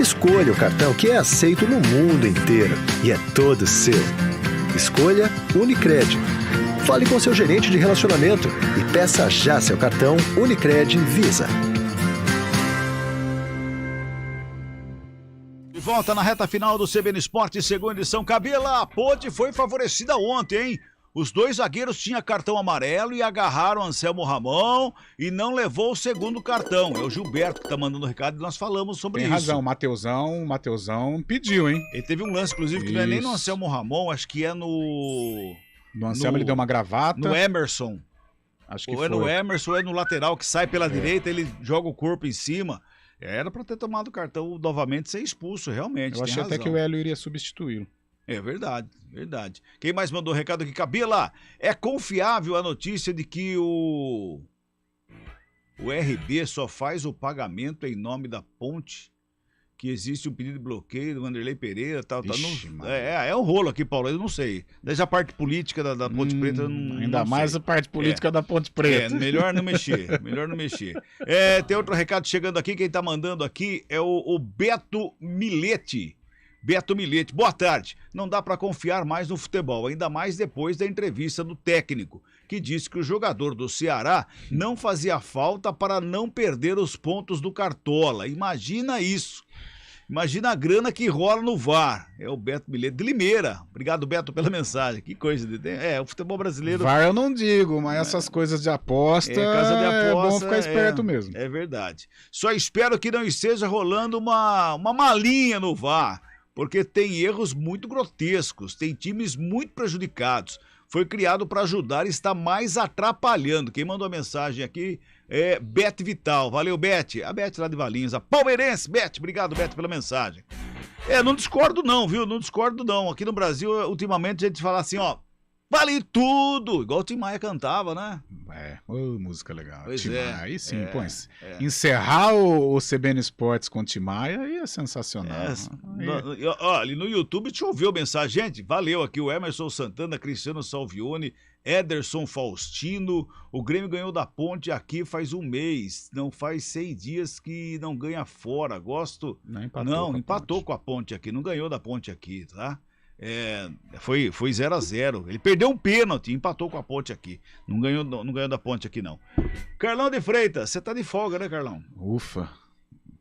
Escolha o cartão que é aceito no mundo inteiro e é todo seu. Escolha Unicred. Fale com seu gerente de relacionamento e peça já seu cartão Unicred Visa. De volta na reta final do CBN Esporte, segunda edição. Cabela, a Ponte foi favorecida ontem, hein? Os dois zagueiros tinham cartão amarelo e agarraram Anselmo Ramon e não levou o segundo cartão. É o Gilberto que tá mandando o recado e nós falamos sobre isso. Tem razão, o Mateusão pediu, hein? Ele teve um lance, inclusive, que não é nem no Anselmo Ramon, acho que é no... No Anselmo ele deu uma gravata. No Emerson. Acho que ou foi. É no Emerson, ou é no lateral que sai pela direita, ele joga o corpo em cima. Era pra ter tomado o cartão novamente e ser expulso, realmente. Eu achei até que o Hélio iria substituí-lo. É verdade, verdade. Quem mais mandou recado aqui? Cabela, é confiável a notícia de que o RB só faz o pagamento em nome da Ponte? Que existe um pedido de bloqueio do Vanderlei Pereira, tal, Vixe, tal. É um rolo aqui, Paulo, eu não sei. Desde a parte política da Ponte Preta, eu ainda mais a parte política da Ponte Preta. Melhor não mexer, melhor não mexer. Tem outro recado chegando aqui, quem tá mandando aqui é o Beto Milete. Beto Milete, boa tarde. Não dá para confiar mais no futebol, ainda mais depois da entrevista do técnico, que disse que o jogador do Ceará não fazia falta para não perder os pontos do Cartola. Imagina isso. Imagina a grana que rola no VAR. É o Beto Milete de Limeira. Obrigado, Beto, pela mensagem. Que coisa. O futebol brasileiro... VAR eu não digo, mas essas coisas de aposta, casa de aposta, é bom ficar esperto mesmo. É verdade. Só espero que não esteja rolando uma malinha no VAR, porque tem erros muito grotescos, tem times muito prejudicados. Foi criado para ajudar e está mais atrapalhando. Quem mandou a mensagem aqui é Bete Vital. Valeu, Bete. A Bete lá de Valinhos. A palmeirense, Bete. Obrigado, Bete, pela mensagem. Não discordo não, viu? Não discordo não. Aqui no Brasil, ultimamente, a gente fala assim, ó, vale tudo. Igual o Tim Maia cantava, né? Música legal. Pois Tim é. Maia, aí sim, encerrar o CBN Esportes com o Tim Maia aí é sensacional. Ali no YouTube choveu mensagem. Gente, valeu aqui o Emerson Santana, Cristiano Salvione, Ederson Faustino. O Grêmio ganhou da Ponte aqui faz um mês. Não faz 6 dias que não ganha fora. Gosto... Não, empatou com a Ponte aqui. Não ganhou da Ponte aqui, tá? Foi 0-0. Ele perdeu um pênalti, empatou com a Ponte aqui. Não ganhou da Ponte aqui, não. Carlão de Freitas, você tá de folga, né, Carlão? Ufa.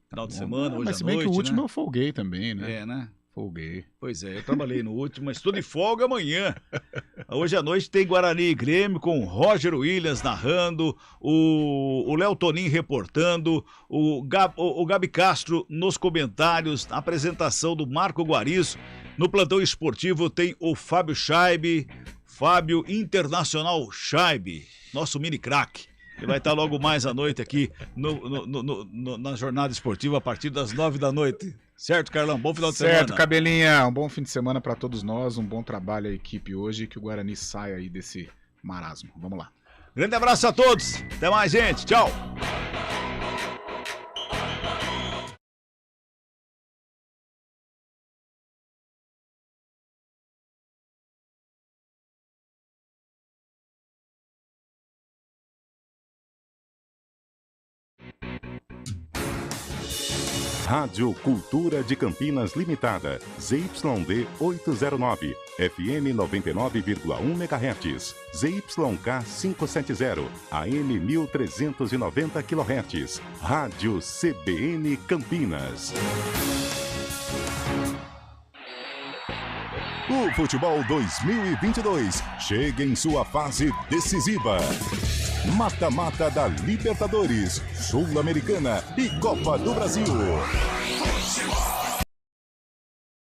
Final de semana, hoje à noite, mas se bem que o último eu folguei também, né? Né? Folguei. Pois é, eu trabalhei no último, mas estou de folga amanhã. Hoje à noite tem Guarani e Grêmio com Roger Williams narrando, o Léo Tonin reportando, o Gabi Castro nos comentários, a apresentação do Marco Guarizo. No plantão esportivo tem o Fábio Scheibe, Fábio Internacional Scheibe, nosso mini craque. Ele vai estar logo mais à noite aqui na jornada esportiva a partir das 9 da noite. Certo, Carlão? Bom final de semana. Certo, Cabelinha. Um bom fim de semana para todos nós. Um bom trabalho à equipe hoje. Que o Guarani saia aí desse marasmo. Vamos lá. Grande abraço a todos. Até mais, gente. Tchau. Rádio Cultura de Campinas Limitada, ZYD 809, FM 99,1 MHz, ZYK 570, AM 1390 kHz, Rádio CBN Campinas. O futebol 2022 chega em sua fase decisiva. Mata-mata da Libertadores, Sul-Americana e Copa do Brasil.